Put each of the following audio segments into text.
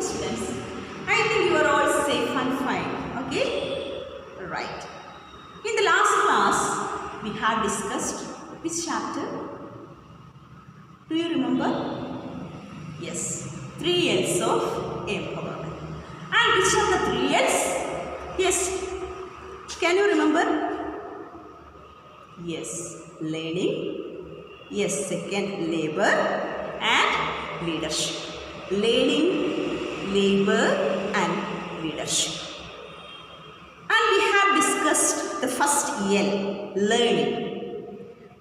students. I think you are all safe and fine. Okay? Right. In the last class, we have discussed which chapter? Do you remember? Yes. 3 L's of empowerment. And which are the 3 L's? Yes. Can you remember? Yes. Learning. Yes. Second, labor and leadership. Learning, labor and leadership. And we have discussed the first L, learning.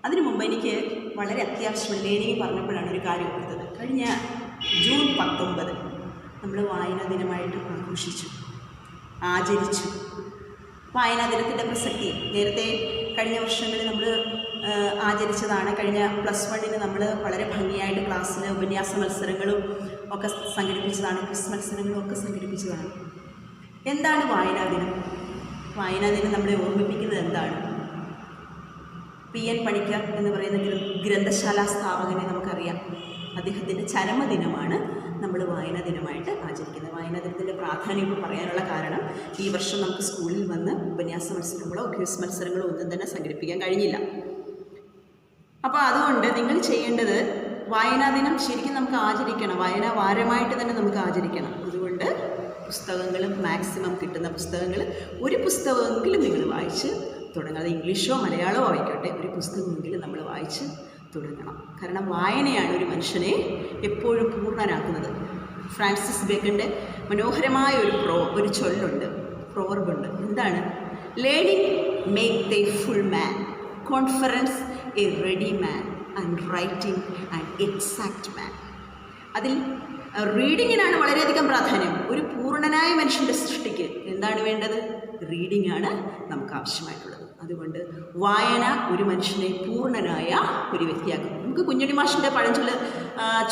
അതിനു മുമ്പ് എനിക്ക് വളരെ അത്യാവശ്യം learning പറഞ്ഞപ്പോഴാണ് ഒരു കാര്യം ഓർത്തത്. കഴിഞ്ഞ ജൂൺ 19 നമ്മൾ വായനാ ദിനമായിട്ട് ആഘോഷിച്ചു, ആചരിച്ചു. വായനാ ദിനത്തിൻ്റെ പ്രസക്തി നേരത്തെ കഴിഞ്ഞ വർഷങ്ങളിൽ നമ്മൾ ആചരിച്ചതാണ്. കഴിഞ്ഞ +1 നമ്മൾ വളരെ ഭംഗിയായിട്ട് ക്ലാസ്സിൽ ഉപന്യാസ മത്സരങ്ങളും ഒക്കെ സംഘടിപ്പിച്ചതാണ്, ക്വിസ് മത്സരങ്ങളും ഒക്കെ സംഘടിപ്പിച്ചതാണ്. എന്താണ് വായനാ ദിനം? വായനാ ദിനം നമ്മളെ ഓർമ്മിപ്പിക്കുന്നത് എന്താണ്? PN പണിക്കർ എന്ന് പറയുന്ന ഗ്രന്ഥശാലാ സ്ഥാപകനെ നമുക്കറിയാം. അദ്ദേഹത്തിൻ്റെ ചരമദിനമാണ് നമ്മൾ വായനാ ദിനമായിട്ട് ആചരിക്കുന്നത്. വായനാ ദിനത്തിൻ്റെ പ്രാധാന്യം ഇപ്പോൾ പറയാനുള്ള കാരണം, ഈ വർഷം നമുക്ക് സ്കൂളിൽ വന്ന് ഉപന്യാസ മത്സരങ്ങളോ ക്വിസ് മത്സരങ്ങളോ ഒന്നും തന്നെ സംഘടിപ്പിക്കാൻ കഴിഞ്ഞില്ല. അപ്പോൾ അതുകൊണ്ട് നിങ്ങൾ ചെയ്യേണ്ടത്, വായനാ ദിനം ശരിക്കും നമുക്ക് ആചരിക്കണം, വായനാ വാരമായിട്ട് തന്നെ നമുക്ക് ആചരിക്കണം. അതുകൊണ്ട് പുസ്തകങ്ങളും മാക്സിമം കിട്ടുന്ന പുസ്തകങ്ങൾ ഒരു പുസ്തകമെങ്കിലും നിങ്ങൾ വായിച്ച് തുടങ്ങുക. അത് ഇംഗ്ലീഷോ മലയാളമോ ആയിക്കോട്ടെ, ഒരു പുസ്തകമെങ്കിലും നമ്മൾ വായിച്ച് തുടങ്ങണം. കാരണം വായനയാണ് ഒരു മനുഷ്യനെ എപ്പോഴും പൂർണ്ണനാക്കുന്നത്. ഫ്രാൻസിസ് ബേക്കൻ്റെ മനോഹരമായ ഒരു ചൊല്ലുണ്ട്, പ്രോവർബുണ്ട്. എന്താണ്? Learning make the full man, conference a ready man and writing and exact man. അതിൽ റീഡിങ്ങിനാണ് വളരെയധികം പ്രാധാന്യം. ഒരു പൂർണ്ണനായ മനുഷ്യൻ്റെ സൃഷ്ടിക്ക് എന്താണ് വേണ്ടത്? റീഡിംഗ് ആണ് നമുക്ക് ആവശ്യമായിട്ടുള്ളത്. അതുകൊണ്ട് വായന ഒരു മനുഷ്യനെ പൂർണ്ണനായ ഒരു വ്യക്തിയാക്കും. നമുക്ക് കുഞ്ഞുണ്ണി മാഷിൻ്റെ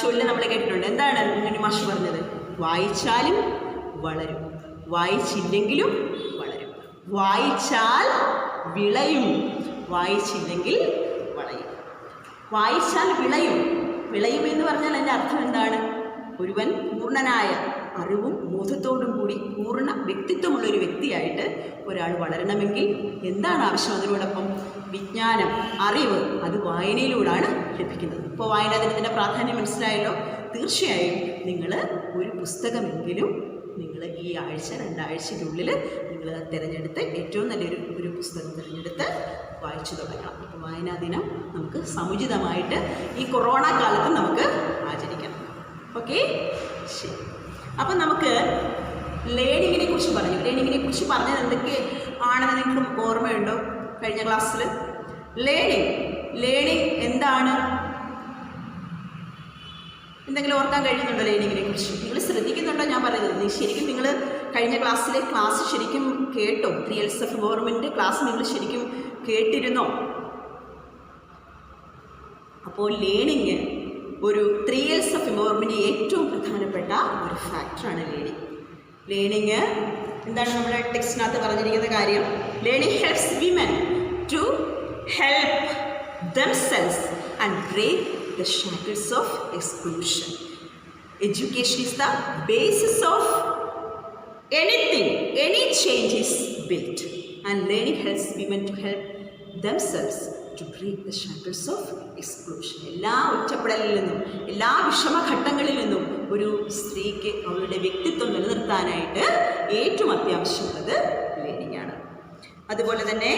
ചൊല്ല് നമ്മൾ കേട്ടിട്ടുണ്ട്. എന്താണ് കുഞ്ഞുണ്ണി മാഷ് പറഞ്ഞത്? വായിച്ചാലും വളരും, വായിച്ചില്ലെങ്കിലും വളരും. വായിച്ചാൽ വിളയും, വായിച്ചില്ലെങ്കിൽ വളയും. വായിച്ചാൽ വിളയും. വിളയും എന്ന് പറഞ്ഞാൽ അതിൻ്റെ അർത്ഥം എന്താണ്? ഒരുവൻ പൂർണ്ണനായ അറിവും ബോധത്തോടും കൂടി പൂർണ്ണ വ്യക്തിത്വമുള്ളൊരു വ്യക്തിയായിട്ട് ഒരാൾ വളരണമെങ്കിൽ എന്താണ് ആവശ്യം? അതിനോടൊപ്പം വിജ്ഞാനം, അറിവ്, അത് വായനയിലൂടെയാണ് ലഭിക്കുന്നത്. ഇപ്പോൾ വായനാ ദിനത്തിൻ്റെ പ്രാധാന്യം മനസ്സിലായല്ലോ. തീർച്ചയായും നിങ്ങൾ ഒരു പുസ്തകമെങ്കിലും നിങ്ങൾ ഈ ആഴ്ച 2 ആഴ്ചയ്ക്കുള്ളിൽ നിങ്ങൾ തിരഞ്ഞെടുത്ത് ഏറ്റവും നല്ലൊരു പുസ്തകം തിരഞ്ഞെടുത്ത് വായിച്ചു തുടങ്ങണം. അപ്പോൾ വായനാ ദിനം നമുക്ക് സമുചിതമായിട്ട് ഈ കൊറോണ കാലത്ത് നമുക്ക് ആചരിക്കണം. ഓക്കെ, ശരി. അപ്പം നമുക്ക് ലേണിങ്ങിനെ കുറിച്ച് പറഞ്ഞു. ലേണിങ്ങിനെ കുറിച്ച് പറഞ്ഞത് എന്തൊക്കെ ആണെന്ന് നിങ്ങൾക്ക് ഓർമ്മയുണ്ടോ? കഴിഞ്ഞ ക്ലാസ്സിൽ ലേണിംഗ് എന്താണ്? എന്തെങ്കിലും ഓർക്കാൻ കഴിയുന്നുണ്ടോ ലേണിങ്ങിനെ കുറിച്ച്? നിങ്ങൾ ശ്രദ്ധിക്കുന്നുണ്ടോ ഞാൻ പറയുന്നത്? ശരിക്കും നിങ്ങൾ കഴിഞ്ഞ ക്ലാസ് ശരിക്കും കേട്ടോ? 3 L's of empowerment ക്ലാസ് നിങ്ങൾ ശരിക്കും കേട്ടിരുന്നോ? അപ്പോൾ ലേണിങ് ഒരു 3 L's of empowerment ഏറ്റവും പ്രധാനപ്പെട്ട ഒരു ഫാക്ടറാണ് ലേണിങ്. എന്താണ് നമ്മുടെ ടെക്സ്റ്റിനകത്ത് പറഞ്ഞിരിക്കുന്ന കാര്യം? Learning helps women to help damsels and break the shackles of exclusion. Education is the basis of anything, any change is built, and learning helps women to help themselves to break the shackles of exclusion. എല്ലാ ഒറ്റപ്പെടലിൽ നിന്നും, എല്ലാ വിഷമഘട്ടങ്ങളിൽ നിന്നും ഒരു സ്ത്രീക്ക് അവളുടെ വ്യക്തിത്വം നിലനിർത്താനായിട്ട് ഏറ്റവും അത്യാവശ്യമുള്ളത് learning ആണ്. അതുപോലെ തന്നെ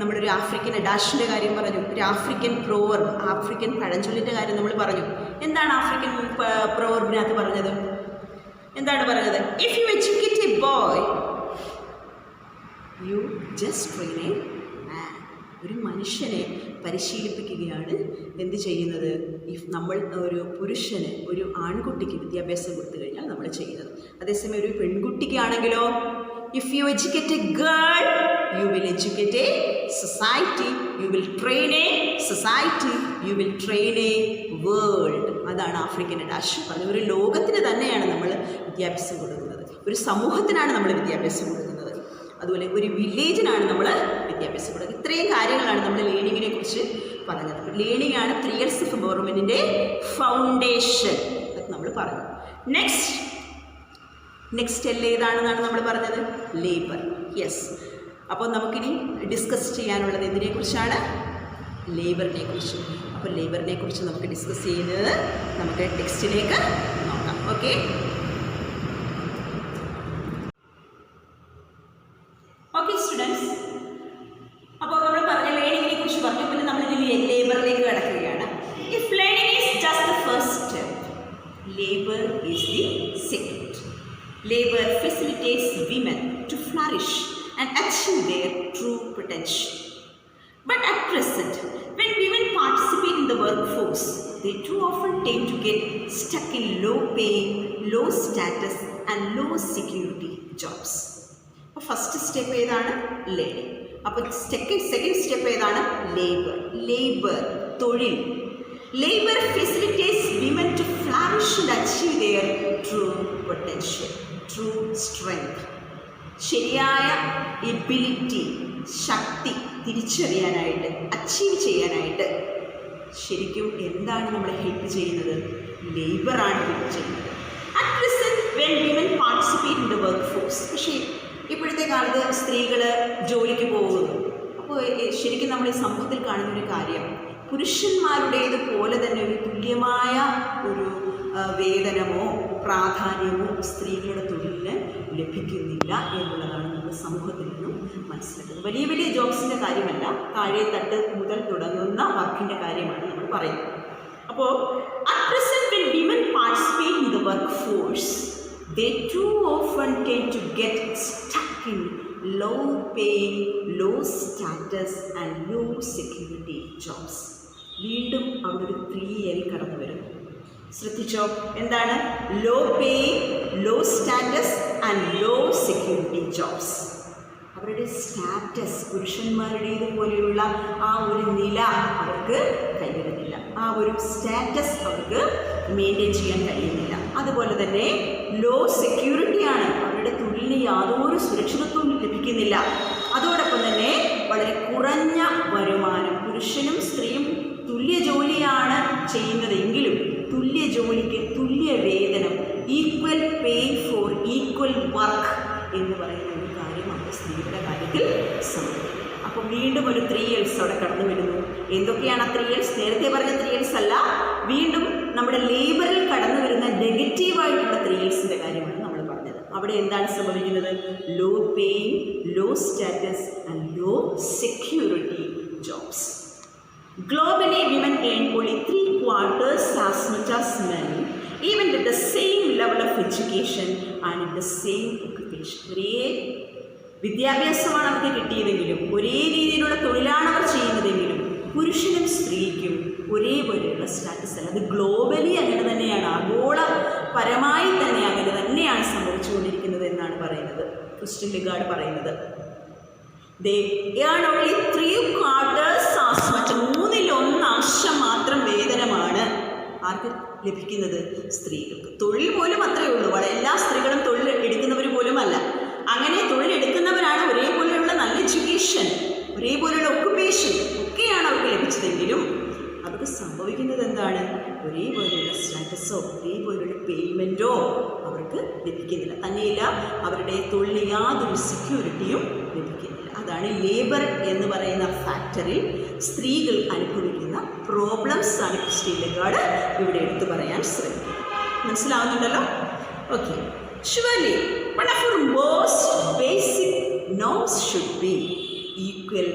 നമ്മളൊരു ആഫ്രിക്കൻ അഡാഷിൻ്റെ കാര്യം പറഞ്ഞു, ഒരു ആഫ്രിക്കൻ പ്രോവർബ്, ആഫ്രിക്കൻ പഴഞ്ചൊല്ലിൻ്റെ കാര്യം നമ്മൾ പറഞ്ഞു. എന്താണ് ആഫ്രിക്കൻ പ്രോവർബിനകത്ത് പറഞ്ഞത്? എന്താണ് പറഞ്ഞത്? If you educate A boy you just train a man. ഒരു മനുഷ്യനെ പരിശീലിപ്പിക്കുകയാണ് എന്ത് ചെയ്യുന്നത്? നമ്മൾ ഒരു പുരുഷന്, ഒരു ആൺകുട്ടിക്ക് വിദ്യാഭ്യാസം കൊടുത്തു കഴിഞ്ഞാൽ നമ്മൾ ചെയ്യുന്നത്. അതേസമയം ഒരു പെൺകുട്ടിക്കാണെങ്കിലോ, if you educate a girl you will educate a society, you will train a society, you will train a world. അതാണ് ആഫ്രിക്കൻ അഡാഷ് പറഞ്ഞത്. ഒരു ലോകത്തിന് തന്നെയാണ് നമ്മൾ വിദ്യാഭ്യാസം കൊടുക്കുന്നത്, ഒരു സമൂഹത്തിനാണ് നമ്മൾ വിദ്യാഭ്യാസം കൊടുക്കുന്നത്, അതുപോലെ ഒരു വില്ലേജിനാണ് നമ്മൾ വിദ്യാഭ്യാസം കൊടുക്കുന്നത്. ഇത്രയും കാര്യങ്ങളാണ് നമ്മൾ ലേണിങ്ങിനെ കുറിച്ച് പറഞ്ഞത്. അപ്പോൾ ലേണിംഗ് ആണ് 3 L's of empowerment ഫൗണ്ടേഷൻ. അത് നമ്മൾ പറഞ്ഞു. നെക്സ്റ്റ് നെക്സ്റ്റ് എൽ ഏതാണെന്നാണ് നമ്മൾ പറഞ്ഞത്? ലേബർ. യെസ്. അപ്പോൾ നമുക്കിനി ഡിസ്കസ് ചെയ്യാനുള്ളത് എന്തിനെക്കുറിച്ചാണ്? ലേബറിനെ കുറിച്ച്. അപ്പോൾ ലേബറിനെ കുറിച്ച് നമുക്ക് ഡിസ്കസ് ചെയ്യുന്നത് നമുക്ക് ടെക്സ്റ്റിലേക്ക് നോക്കാം. ഓക്കെ. ഓക്കെ സ്റ്റുഡൻസ്, അപ്പോൾ നമ്മൾ പറഞ്ഞ ലേണിങ്ങിനെ കുറിച്ച് പറഞ്ഞു. പിന്നെ നമ്മൾ ഇനി ലേബറിലേക്ക് കടക്കുകയാണ്. If learning is just the first step, labour is the second. Labor facilitates women to flourish and achieve their true potential. But at present, when women participate in the workforce, they too often tend to get stuck in low-paying, low-status and low-security jobs. അപ്പോൾ first step ഏതാണ്? Learning. അപ്പോൾ second step ഏതാണ്? Labour, തൊഴിൽ. Labor facilitates women to flourish and achieve their true potential, true strength. ശരിയായ ability, ശക്തി തിരിച്ചറിയാനായിട്ട്, achieve ചെയ്യാനായിട്ട് ശരിക്കും എന്താണ് നമ്മളെ ഹെൽപ്പ് ചെയ്യുന്നത്? ലേബറാണ് ഹെൽപ്പ് ചെയ്യുന്നത്. At present when women participate in the work force, പക്ഷേ ഇപ്പോഴത്തെ കാലത്ത് സ്ത്രീകൾ ജോലിക്ക് പോകുന്നു. അപ്പോൾ ശരിക്കും നമ്മൾ ഈ സമൂഹത്തിൽ കാണുന്നൊരു കാര്യം, പുരുഷന്മാരുടേതുപോലെ തന്നെ ഒരു തുല്യമായ ഒരു വേതനമോ പ്രാധാന്യമോ സ്ത്രീകളുടെ തൊഴിലിന് ലഭിക്കുന്നില്ല എന്നുള്ളതാണ് നമ്മൾ സമൂഹത്തിൽ നിന്നും മനസ്സിലാക്കുന്നത്. വലിയ വലിയ ജോബ്സിൻ്റെ കാര്യമല്ല, താഴെ തട്ട് മുതൽ തുടങ്ങുന്ന വർക്കിൻ്റെ കാര്യമാണ് നമ്മൾ പറയുന്നത്. അപ്പോൾ at present when women participate in the work force, they too often tend to get stuck in low paying, low status and low security jobs. വീണ്ടും അവിടെ ഒരു 3L കടന്നു വരുന്നു. ശ്രദ്ധിച്ചോ? എന്താണ്? Low paying, low status and low security jobs. അവരുടെ status, പുരുഷന്മാരുടേതുപോലെയുള്ള ആ ഒരു നില അവർക്ക് കൈവരുന്നില്ല. ആ ഒരു സ്റ്റാറ്റസ് അവർക്ക് മെയിൻറ്റെയിൻ ചെയ്യാൻ കഴിയുന്നില്ല. അതുപോലെ തന്നെ ലോ സെക്യൂരിറ്റിയാണ്, അവരുടെ തൊഴിലിന് യാതൊരു സുരക്ഷിതത്വവും ലഭിക്കുന്നില്ല. അതോടൊപ്പം തന്നെ വളരെ കുറഞ്ഞ വരുമാനം. പുരുഷനും സ്ത്രീയും തുല്യ ജോലിയാണ് ചെയ്യുന്നതെങ്കിലും തുല്യ ജോലിക്ക് തുല്യ വേതനം, equal pay for equal work എന്ന് പറയുന്ന ഒരു കാര്യമാണ് സ്ത്രീകളുടെ കാര്യത്തിൽ സംഭവിക്കുന്നത്. അപ്പോൾ വീണ്ടും ഒരു 3Ls അവിടെ കടന്നു വരുന്നു. എന്തൊക്കെയാണ് ആ 3Ls? നേരത്തെ പറഞ്ഞ 3Ls അല്ല, വീണ്ടും നമ്മുടെ ലേബറിൽ കടന്നു വരുന്ന നെഗറ്റീവായിട്ടുള്ള 3Lസിൻ്റെ കാര്യമാണ് നമ്മൾ പറഞ്ഞത്. അവിടെ എന്താണ് സംഭവിക്കുന്നത്? Low paying, low status and low security jobs. Globally, women earn only 3/4 as much as men, even with the same level of education and in the same occupation. ഒരേ വിദ്യാഭ്യാസമാണ് അവർക്ക് കിട്ടിയതെങ്കിലും, ഒരേ രീതിയിലുള്ള തൊഴിലാണ് അവർ ചെയ്യുന്നതെങ്കിലും പുരുഷനും സ്ത്രീക്കും ഒരേപോലെയുള്ള സ്റ്റാറ്റസ് അല്ല. അത് ഗ്ലോബലി അങ്ങനെ തന്നെയാണ്, ആഗോളപരമായി തന്നെ അങ്ങനെ തന്നെയാണ് സംഭവിച്ചുകൊണ്ടിരിക്കുന്നത് എന്നാണ് പറയുന്നത് ക്രിസ്റ്റ്യൻ ലിഗാർഡ് പറയുന്നത്. They earn only 3/4 as much. 1/3 മാത്രം വേതനമാണ് ആർക്ക് ലഭിക്കുന്നത്? സ്ത്രീകൾക്ക്. തൊഴിൽ പോലും അത്രയേ ഉള്ളൂ. എല്ലാ സ്ത്രീകളും തൊഴിൽ എടുക്കുന്നവർ പോലുമല്ല. അങ്ങനെ തൊഴിൽ എടുക്കുന്നവരാണ് ഒരേപോലെയുള്ള നല്ല എഡ്യൂക്കേഷൻ, ഒരേപോലെയുള്ള ഒക്കുപേഷൻ ഒക്കെയാണ് അവർക്ക് ലഭിച്ചതെങ്കിലും അവർക്ക് സംഭവിക്കുന്നത് എന്താണ്? ഒരേപോലെയുള്ള സ്റ്റാറ്റസോ ഒരേപോലെയുള്ള പേയ്മെൻറ്റോ അവർക്ക് ലഭിക്കുന്നില്ല. തന്നെയില്ല, അവരുടെ തൊഴിൽ യാതൊരു സെക്യൂരിറ്റിയും ലഭിക്കുന്നില്ല. അതാണ് ലേബർ എന്ന് പറയുന്ന ഫാക്ടറിൽ സ്ത്രീകൾ അനുഭവിക്കുന്ന പ്രോബ്ലംസ് ആണ് ക്രിസ്റ്റ്യൻ ലിഗാർഡ് ഇവിടെ എടുത്തു പറയാൻ ശ്രമിക്കുന്നത്. മനസ്സിലാവുന്നുണ്ടല്ലോ? Okay. Surely, one of our most basic norms should be equal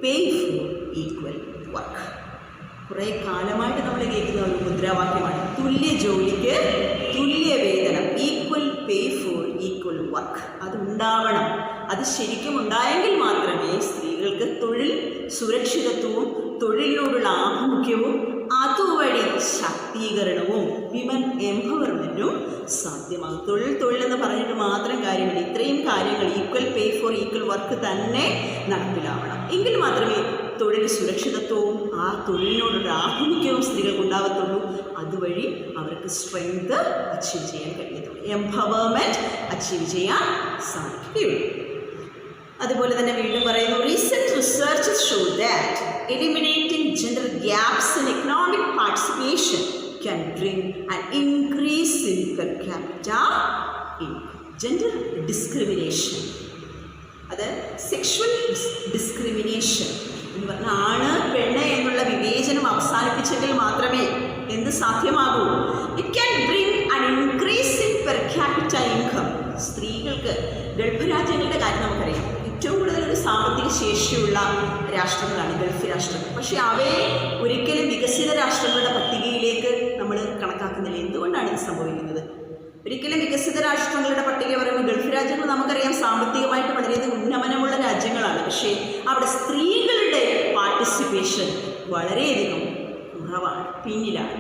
pay for equal work. കുറേ കാലമായിട്ട് നമ്മൾ കേൾക്കുന്ന ഒരു മുദ്രാവാക്യമാണ് തുല്യ ജോലിക്ക് തുല്യ വേതനം, equal pay for equal work. അത് ഉണ്ടാവണം. അത് ശരിക്കും ഉണ്ടായെങ്കിൽ മാത്രമേ സ്ത്രീകൾക്ക് തൊഴിൽ സുരക്ഷിതത്വവും തൊഴിലിനോടുള്ള ആഭിമുഖ്യവും അതുവഴി ശാക്തീകരണവും വിമൻ എംപവർമെൻറ്റും സാധ്യമാകും. തൊഴിലെന്ന് പറഞ്ഞിട്ട് മാത്രം കാര്യമില്ല. ഇത്രയും കാര്യങ്ങൾ equal pay for equal work തന്നെ നടപ്പിലാവണം. എങ്കിൽ മാത്രമേ തൊഴിൽ സുരക്ഷിതത്വവും ആ തൊഴിലിനോടുള്ള ആഭിമുഖ്യവും സ്ത്രീകൾക്ക് ഉണ്ടാകത്തുള്ളൂ. അതുവഴി അവർക്ക് സ്ട്രെങ്ത് അച്ചീവ് ചെയ്യാൻ കഴിയത്തുള്ളൂ, എംപവർമെൻറ്റ് അച്ചീവ് ചെയ്യാൻ സാധിക്കുകയുള്ളൂ. അതുപോലെ തന്നെ വീണ്ടും പറയുന്നു, recent research show that eliminating gender gaps in economic participation can bring an increase in per capita income. Gender discrimination, അത് സെക്ഷുവൽ ഡിസ്ക്രിമിനേഷൻ എന്ന് പറഞ്ഞാൽ ആണ് പെണ്ണ് എന്നുള്ള വിവേചനം അവസാനിപ്പിച്ചെങ്കിൽ മാത്രമേ എന്ത് സാധ്യമാകൂ. It can bring an increase in per capita income. സ്ത്രീകൾക്ക് ഗൾഫ് രാജ്യങ്ങളുടെ കാര്യം നമുക്കറിയാം, ഏറ്റവും കൂടുതൽ ഒരു സാമ്പത്തിക ശേഷിയുള്ള രാഷ്ട്രങ്ങളാണ് ഗൾഫ് രാഷ്ട്രങ്ങൾ. പക്ഷേ അവയെ ഒരിക്കലും വികസിത രാഷ്ട്രങ്ങളുടെ പട്ടികയിലേക്ക് നമ്മൾ കണക്കാക്കുന്നില്ല. എന്തുകൊണ്ടാണ് ഇത് സംഭവിക്കുന്നത്? ഒരിക്കലും വികസിത രാഷ്ട്രങ്ങളുടെ പട്ടിക പറയുമ്പോൾ ഗൾഫ് രാജ്യങ്ങൾ നമുക്കറിയാം സാമ്പത്തികമായിട്ട് വളരെയധികം ഉന്നമനമുള്ള രാജ്യങ്ങളാണ്. പക്ഷേ അവിടെ സ്ത്രീകളുടെ പാർട്ടിസിപ്പേഷൻ വളരെയധികം കുറവാണ്, പിന്നിലാണ്.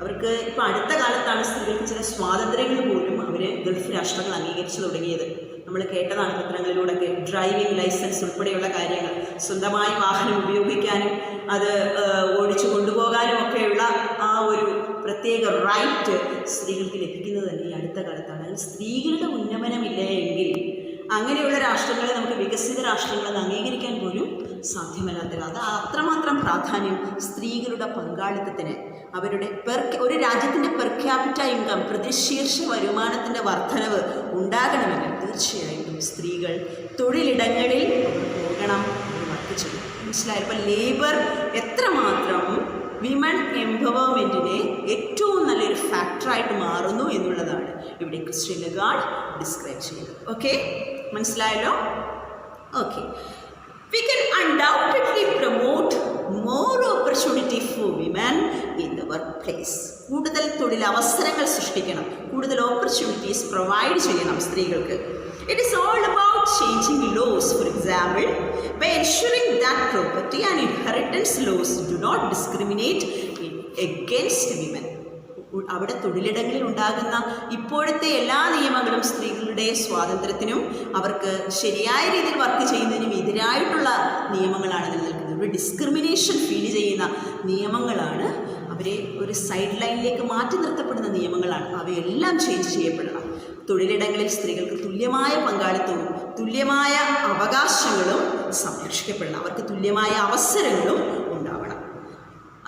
അവർക്ക് ഇപ്പോൾ അടുത്ത കാലത്താണ് സ്ത്രീകൾക്ക് ചില സ്വാതന്ത്ര്യങ്ങൾ പോലും അവർ ഗൾഫ് രാഷ്ട്രങ്ങൾ അംഗീകരിച്ചു തുടങ്ങിയത്. നമ്മൾ കേട്ടതാണ് പത്രങ്ങളിലൂടെയൊക്കെ. ഡ്രൈവിംഗ് ലൈസൻസ് ഉൾപ്പെടെയുള്ള കാര്യങ്ങൾ, സ്വന്തമായി വാഹനം ഉപയോഗിക്കാനും അത് ഓടിച്ചു കൊണ്ടുപോകാനും ഒക്കെയുള്ള ആ ഒരു പ്രത്യേക റൈറ്റ് സ്ത്രീകൾക്ക് ലഭിക്കുന്നത് തന്നെ ഈ അടുത്ത കാലത്താണ്. അതിൽ സ്ത്രീകളുടെ ഉന്നമനമില്ല എങ്കിൽ അങ്ങനെയുള്ള രാഷ്ട്രങ്ങളെ നമുക്ക് വികസിത രാഷ്ട്രങ്ങളെന്ന് അംഗീകരിക്കാൻ പോലും സാധ്യമല്ലാത്ത. അത് അത്രമാത്രം പ്രാധാന്യം സ്ത്രീകളുടെ പങ്കാളിത്തത്തിന്, അവരുടെ ഒരു രാജ്യത്തിൻ്റെ പെർ ക്യാപിറ്റ ഇൻകം, പ്രതിശീർഷ വരുമാനത്തിൻ്റെ വർധനവ് ഉണ്ടാകണമെങ്കിൽ തീർച്ചയായിട്ടും സ്ത്രീകൾ തൊഴിലിടങ്ങളിൽ പോകണം, വർക്ക് ചെയ്യണം. മനസ്സിലായി? ഇപ്പം ലേബർ എത്രമാത്രം വിമൺ എംപവർമെൻറ്റിനെ ഏറ്റവും നല്ലൊരു ഫാക്ടറായിട്ട് മാറുന്നു എന്നുള്ളതാണ് ഇവിടെ ക്രിസ്റ്റീൻ ലഗാർഡ് ഡിസ്ക്രൈബ് ചെയ്യുന്നത്. ഓക്കെ, മനസ്സിലായല്ലോ? Okay, we can undoubtedly promote more opportunity for women in the workplace. കൂടുതൽ തൊഴിലവസരങ്ങൾ സൃഷ്ടിക്കണം, കൂടുതൽ ഓപ്പർച്യൂണിറ്റീസ് പ്രൊവൈഡ് ചെയ്യണം സ്ത്രീകൾക്ക്. It is all about changing laws, for example, by ensuring that property and inheritance laws do not discriminate against women. അവിടെ തൊഴിലിടങ്ങളിൽ ഉണ്ടാകുന്ന ഇപ്പോഴത്തെ എല്ലാ നിയമങ്ങളും സ്ത്രീകളുടെ സ്വാതന്ത്ര്യത്തിനും അവർക്ക് ശരിയായ രീതിയിൽ വർക്ക് ചെയ്യുന്നതിനും എതിരായിട്ടുള്ള നിയമങ്ങളാണ് നിലനിൽക്കുന്നത്. ഒരു ഡിസ്ക്രിമിനേഷൻ ഫീൽ ചെയ്യുന്ന നിയമങ്ങളാണ്, അവരെ ഒരു സൈഡ് ലൈനിലേക്ക് മാറ്റി നിർത്തപ്പെടുന്ന നിയമങ്ങളാണ്. അവയെല്ലാം ചേഞ്ച് ചെയ്യപ്പെടണം. തൊഴിലിടങ്ങളിൽ സ്ത്രീകൾക്ക് തുല്യമായ പങ്കാളിത്തവും തുല്യമായ അവകാശങ്ങളും സംരക്ഷിക്കപ്പെടണം. അവർക്ക് തുല്യമായ അവസരങ്ങളും ഉണ്ടാവണം.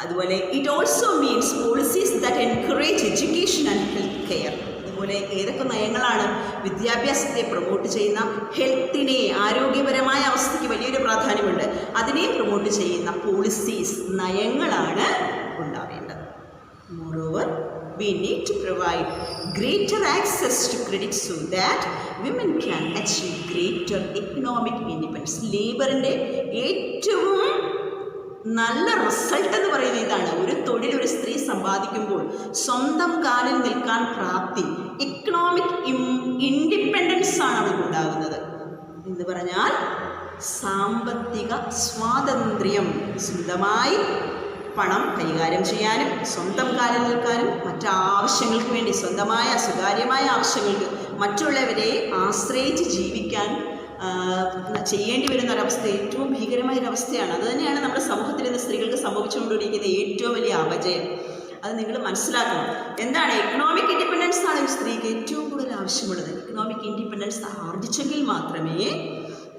അതുപോലെ it also means policies that encourage education and health care. അതുപോലെ ഏതൊക്കെ നയങ്ങളാണ് വിദ്യാഭ്യാസത്തെ പ്രൊമോട്ട് ചെയ്യുന്ന, ഹെൽത്തിനെ, ആരോഗ്യപരമായ അവസ്ഥയ്ക്ക് വലിയൊരു പ്രാധാന്യമുണ്ട്, അതിനെ പ്രൊമോട്ട് ചെയ്യുന്ന പോളിസീസ്, നയങ്ങളാണ് ഉണ്ടാവേണ്ടത്. Moreover we need to provide greater access to credit so that women can achieve greater economic independence. ലേബറിൻ്റെ ഏറ്റവും നല്ല റിസൾട്ട് എന്ന് പറയുന്നത് ഇതാണ്. ഒരു തൊഴിൽ ഒരു സ്ത്രീ സമ്പാദിക്കുമ്പോൾ സ്വന്തം കാലിൽ നിൽക്കാൻ പ്രാപ്തി, ഇക്കണോമിക് ഇൻഡിപെൻഡൻസ് ആണ് അവർക്ക് ഉണ്ടാകുന്നത്. എന്ന് പറഞ്ഞാൽ സാമ്പത്തിക സ്വാതന്ത്ര്യം, സ്വന്തമായി പണം കൈകാര്യം ചെയ്യാനും സ്വന്തം കാലിൽ നിൽക്കാനും മറ്റാവശ്യങ്ങൾക്ക് വേണ്ടി, സ്വന്തമായ സ്വകാര്യമായ ആവശ്യങ്ങൾക്ക് മറ്റുള്ളവരെ ആശ്രയിച്ച് ജീവിക്കാൻ ചെയ്യേണ്ടി വരുന്ന ഒരവസ്ഥ ഏറ്റവും ഭീകരമായൊരവസ്ഥയാണ്. അതുതന്നെയാണ് നമ്മുടെ സമൂഹത്തിൽ ഇന്ന് സ്ത്രീകൾക്ക് സംഭവിച്ചുകൊണ്ടിരിക്കുന്ന ഏറ്റവും വലിയ അപജയം. അത് നിങ്ങൾ മനസ്സിലാക്കണം. എന്താണ് എക്കണോമിക് ഇൻഡിപെൻഡൻസ് ആണ് ഒരു സ്ത്രീക്ക് ഏറ്റവും കൂടുതൽ ആവശ്യമുള്ളത്. എക്കണോമിക് ഇൻഡിപെൻഡൻസ് ആർജിച്ചെങ്കിൽ മാത്രമേ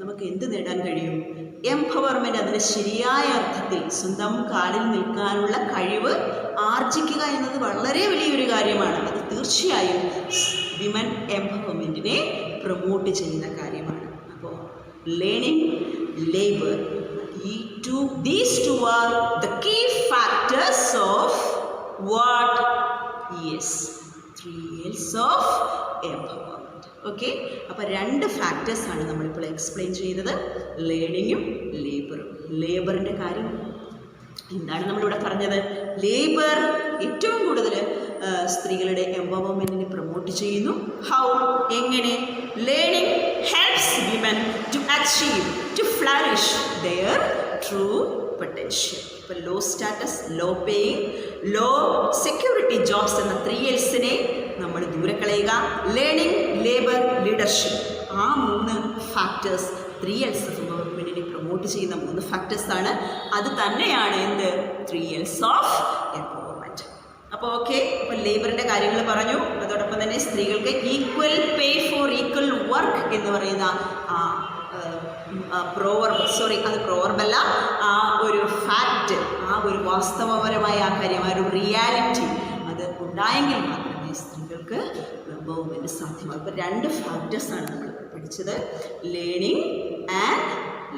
നമുക്ക് എന്ത് നേടാൻ കഴിയും? എംപവർമെൻറ്റ്, അതിൻ്റെ ശരിയായ അർത്ഥത്തിൽ സ്വന്തം കാലിൽ നിൽക്കാനുള്ള കഴിവ് ആർജിക്കുക എന്നത് വളരെ വലിയൊരു കാര്യമാണ്. അത് തീർച്ചയായും വിമൻ എംപവർമെൻറ്റിനെ പ്രൊമോട്ട് ചെയ്യുന്ന കാര്യമാണ്. അപ്പോൾ learning, labour, these two are the key factors of what? Yes, 3 L's of empowerment. Okay, അപ്പോൾ 2 ഫാക്ടേഴ്സാണ് നമ്മളിപ്പോൾ എക്സ്പ്ലെയിൻ ചെയ്തത്, ലേണിങ്ങും ലേബറും. ലേബറിൻ്റെ കാര്യം എന്താണ് നമ്മളിവിടെ പറഞ്ഞത്? ലേബർ ഏറ്റവും കൂടുതൽ സ്ത്രീകളുടെ എംപവർമെൻറ്റിനെ പ്രൊമോട്ട് ചെയ്യുന്നു. ഹൗ? എങ്ങനെ? Learning helps women to achieve, to flourish their true potential. ഇപ്പോൾ low status, low paying, low security jobs എന്ന 3 L'സിനെ നമ്മൾ ദൂരെ കളയുക. ലേണിംഗ്, ലേബർ, ലീഡർഷിപ്പ്, ആ 3 ഫാക്ടേഴ്സ് 3 L's ഓഫ് എംപവർമെൻറ്റിനെ പ്രൊമോട്ട് ചെയ്യുന്ന 3 ഫാക്ടേഴ്സാണ്. അത് തന്നെയാണ് എന്ത്? 3 L's ഓഫ് എംപവർമെൻറ്റ്. അപ്പോൾ ഓക്കെ, അപ്പോൾ ലേബറിൻ്റെ കാര്യങ്ങൾ പറഞ്ഞു. അതോടൊപ്പം തന്നെ സ്ത്രീകൾക്ക് equal pay for equal work എന്ന് പറയുന്ന അത് പ്രോവർബല്ല, ആ ഒരു ഫാക്റ്റ്, ആ ഒരു വാസ്തവപരമായ ആ കാര്യം, ആ ഒരു റിയാലിറ്റി അത് ഉണ്ടായെങ്കിൽ മാത്രമേ സ്ത്രീകൾക്ക് എംപവർമെൻറ്റ് സാധ്യമാകും. ഇപ്പോൾ 2 ഫാക്ടേഴ്സാണ് നമ്മൾ പഠിച്ചത്, ലേണിംഗ് ആൻഡ്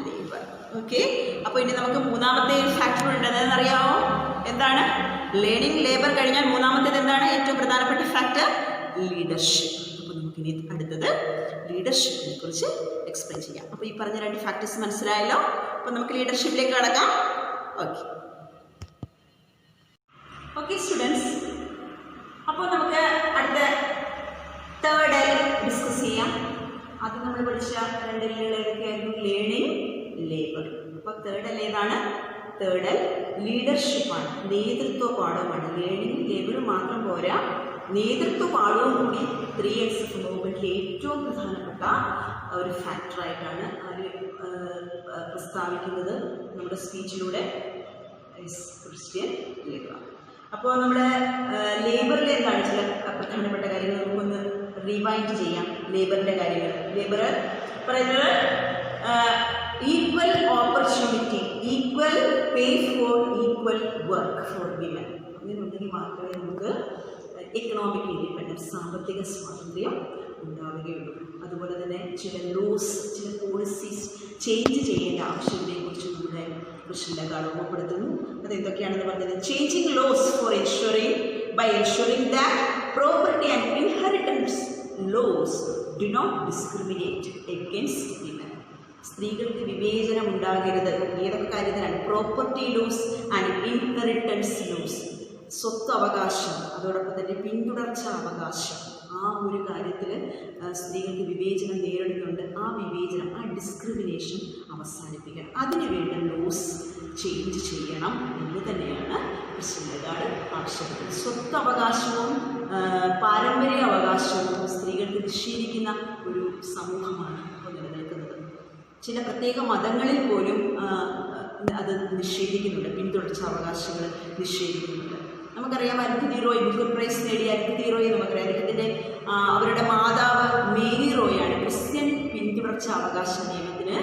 ലേബർ. ഓക്കെ, അപ്പോൾ ഇനി നമുക്ക് മൂന്നാമത്തെ ഫാക്ടർ ഉണ്ട്, അതെന്നറിയാമോ? എന്താണ്? ലേണിംഗ് ലേബർ കഴിഞ്ഞാൽ മൂന്നാമത്തേത് എന്താണ്? ഏറ്റവും പ്രധാനപ്പെട്ട ഫാക്ടർ ലീഡർഷിപ്പ്. അപ്പോൾ നമുക്കിനി അടുത്തത് ലീഡർഷിപ്പിനെ കുറിച്ച് എക്സ്പ്ലെയിൻ ചെയ്യാം. അപ്പോൾ ഈ പറഞ്ഞ 2 ഫാക്ടേഴ്സ് മനസ്സിലായല്ലോ. അപ്പോൾ നമുക്ക് ലീഡർഷിപ്പിലേക്ക് കടക്കാം. ഓക്കെ ഓക്കെ സ്റ്റുഡൻസ്, അപ്പോൾ നമുക്ക് അടുത്ത തേർഡ് എൽ ഡിസ്കസ് ചെയ്യാം. അത് നമ്മൾ പഠിച്ച 2 എല്ലുകൾ ഏതൊക്കെയായിരുന്നു? Learning, labour. അപ്പോൾ തേർഡ് എൽ ഏതാണ്? തേർഡ് എൽ ലീഡർഷിപ്പാണ്, നേതൃത്വ പാഠമാണ്. ലേണിംഗ് ലേബറും മാത്രം പോരാ, നേതൃത്വ പാഠവും കൂടി 3X മൂവ്മെൻറ്റിൽ ഏറ്റവും പ്രധാനപ്പെട്ട ഒരു ഫാക്ടറായിട്ടാണ് അത് പ്രസ്താവിക്കുന്നത് നമ്മുടെ സ്പീച്ചിലൂടെ ക്രിസ്ത്യൻ ലേബർ. അപ്പോൾ നമ്മുടെ ലേബറിൽ എന്താണ് ചില പ്രധാനപ്പെട്ട കാര്യങ്ങൾ നമുക്കൊന്ന് റിവൈൻഡ് ചെയ്യാം. ലേബറിൻ്റെ കാര്യങ്ങൾ. ലേബർ പറയുന്നത് equal opportunity, equal pay for equal work for women. അങ്ങനെ ഉണ്ടെങ്കിൽ മാത്രമേ നമുക്ക് എക്കണോമിക് ഇൻഡിപെൻഡൻസ്, സാമ്പത്തിക സ്വാതന്ത്ര്യം ഉണ്ടാവുകയുള്ളൂ. അതുപോലെ തന്നെ ചില ലോസ്, ചില പോളിസീസ് ചേഞ്ച് ചെയ്യേണ്ട ആവശ്യകതയെക്കുറിച്ച് നമ്മുടെ കൃഷ്ണൻ്റെ ഓർമ്മപ്പെടുത്തുന്നു. അതെന്തൊക്കെയാണെന്ന് പറഞ്ഞത്? Changing laws for ensuring by ensuring that property and inheritance laws do not discriminate against women. സ്ത്രീകൾക്ക് വിവേചനം ഉണ്ടാകരുത്. ഏതൊക്കെ കാര്യത്തിലാണ്? Property laws and inheritance laws, സ്വത്ത് അവകാശം, അതോടൊപ്പം തന്നെ പിന്തുടർച്ച അവകാശം. ആ ഒരു കാര്യത്തിൽ സ്ത്രീകൾക്ക് വിവേചനം നേരിടുന്നുണ്ട്. ആ വിവേചനം, ആ ഡിസ്ക്രിമിനേഷൻ അവസാനിപ്പിക്കണം. അതിനു വേണ്ട ലോസ് ചേഞ്ച് ചെയ്യണം എന്ന് തന്നെയാണ് കൃഷ്ണഗാഡ് ആവശ്യപ്പെട്ടത്. സ്വത്ത് അവകാശവും പാരമ്പര്യ അവകാശവും സ്ത്രീകൾക്ക് നിഷേധിക്കുന്ന ഒരു സമൂഹമാണ് ഇപ്പോൾ നിലനിൽക്കുന്നത്. ചില പ്രത്യേക മതങ്ങളിൽ പോലും അത് നിഷേധിക്കുന്നുണ്ട്, പിന്തുടർച്ച അവകാശങ്ങൾ നിഷേധിക്കുന്നുണ്ട്. നമുക്കറിയാം, അരുന്ധതി റോയ് ബുക്കർ പ്രൈസ് നേടിയ അരുന്ധതി റോയ് നമുക്കറിയാം. അദ്ദേഹത്തിൻ്റെ അവരുടെ മാതാവ് മേരി റോയാണ് ക്രിസ്ത്യൻ പിന്തുടർച്ച അവകാശ നിയമത്തിന്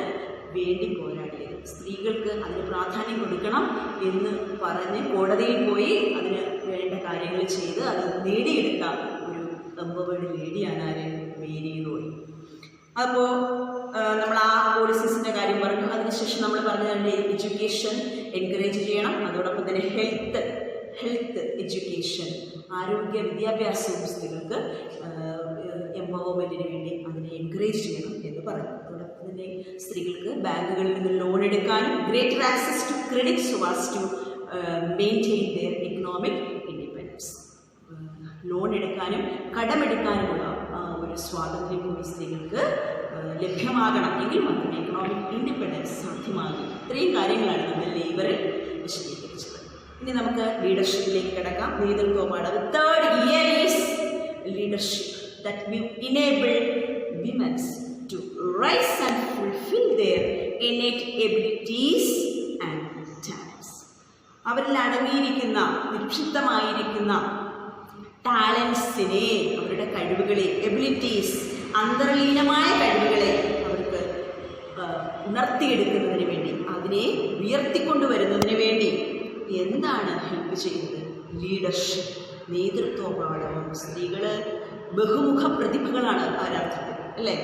വേണ്ടി പോരാടിയത്. സ്ത്രീകൾക്ക് അതിന് പ്രാധാന്യം കൊടുക്കണം എന്ന് പറഞ്ഞ് കോടതിയിൽ പോയി അതിന് വേണ്ട കാര്യങ്ങൾ ചെയ്ത് അത് നേടിയെടുത്ത ഒരു എംപവേർഡ് ലേഡിയാണ് ആര്? മേരി റോയ്. അപ്പോൾ നമ്മൾ ആ പോളിസീസിൻ്റെ കാര്യം പറഞ്ഞു. അതിനുശേഷം നമ്മൾ പറഞ്ഞതിൻ്റെ എഡ്യൂക്കേഷൻ എൻകറേജ് ചെയ്യണം. അതോടൊപ്പം തന്നെ ഹെൽത്ത് എഡ്യൂക്കേഷൻ, ആരോഗ്യ വിദ്യാഭ്യാസവും സ്ത്രീകൾക്ക് എംപവർമെൻറ്റിന് വേണ്ടി അതിനെ എൻകറേജ് ചെയ്യണം എന്ന് പറഞ്ഞു. അതോടൊപ്പം തന്നെ സ്ത്രീകൾക്ക് ബാങ്കുകളിൽ നിന്ന് ലോൺ എടുക്കാനും greater access to credit so as to maintain their economic independence. Loan എടുക്കാനും കടമെടുക്കാനുമുള്ള ഒരു സ്വാതന്ത്ര്യം കൂടി സ്ത്രീകൾക്ക് ലഭ്യമാകണം. എങ്കിൽ മാത്രമേ എക്കണോമിക് ഇൻഡിപെൻഡൻസ് സാധ്യമാകും. ഇത്രയും കാര്യങ്ങളാണ് നമ്മൾ ലേബറിൽ വിശദീകരിച്ചത്. ഇനി നമുക്ക് ലീഡർഷിപ്പിലേക്ക് കിടക്കാം. നേതൃത്വ പാഠം. Third year is leadership that will enable women to rise and fulfill their innate abilities and talents. അവരിൽ അടങ്ങിയിരിക്കുന്ന, നിക്ഷിപ്തമായിരിക്കുന്ന ടാലൻസിനെ, അവരുടെ കഴിവുകളെ, എബിലിറ്റീസ്, അന്തർലീനമായ കഴിവുകളെ അവർക്ക് ഉണർത്തിയെടുക്കുന്നതിന് വേണ്ടി, അതിനെ ഉയർത്തിക്കൊണ്ടുവരുന്നതിന് വേണ്ടി എന്താണ് ഹെൽപ്പ് ചെയ്യുന്നത്? ലീഡർഷിപ്പ്, നേതൃത്വ പാഠവും. സ്ത്രീകൾ ബഹുമുഖ പ്രതിഭകളാണ് ഒരർത്ഥത്തിൽ, അല്ലേ?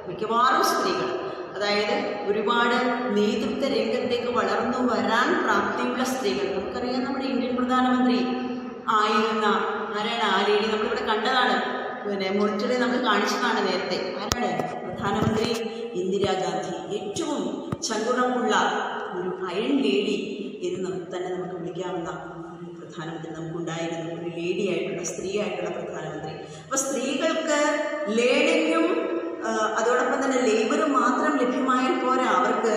മിക്കവാറും സ്ത്രീകൾ, അതായത് ഒരുപാട് നേതൃത്വ രംഗത്തേക്ക് വളർന്നു വരാൻ പ്രാപ്തിയുള്ള സ്ത്രീകൾ. നമുക്കറിയാം, നമ്മുടെ ഇന്ത്യൻ പ്രധാനമന്ത്രി ആയിരുന്ന ആരാണ്? ആ ലേഡി നമ്മളിവിടെ കണ്ടതാണ്, മോണിറ്ററിൽ നമ്മൾ കാണിച്ചതാണ് നേരത്തെ. ആരാണ്? പ്രധാനമന്ത്രി ഇന്ദിരാഗാന്ധി. ഏറ്റവും ചങ്കുറമുള്ള ഒരു അയൺ ലേഡി എന്ന് തന്നെ നമുക്ക് വിളിക്കാവുന്ന ഒരു പ്രധാനമന്ത്രി നമുക്കുണ്ടായിരുന്നു. ഒരു ലേഡിയായിട്ടുള്ള, സ്ത്രീയായിട്ടുള്ള പ്രധാനമന്ത്രി. അപ്പോൾ സ്ത്രീകൾക്ക് ലേണിങ്ങും അതോടൊപ്പം തന്നെ ലേബറും മാത്രം ലഭ്യമായാൽ പോരാ, അവർക്ക്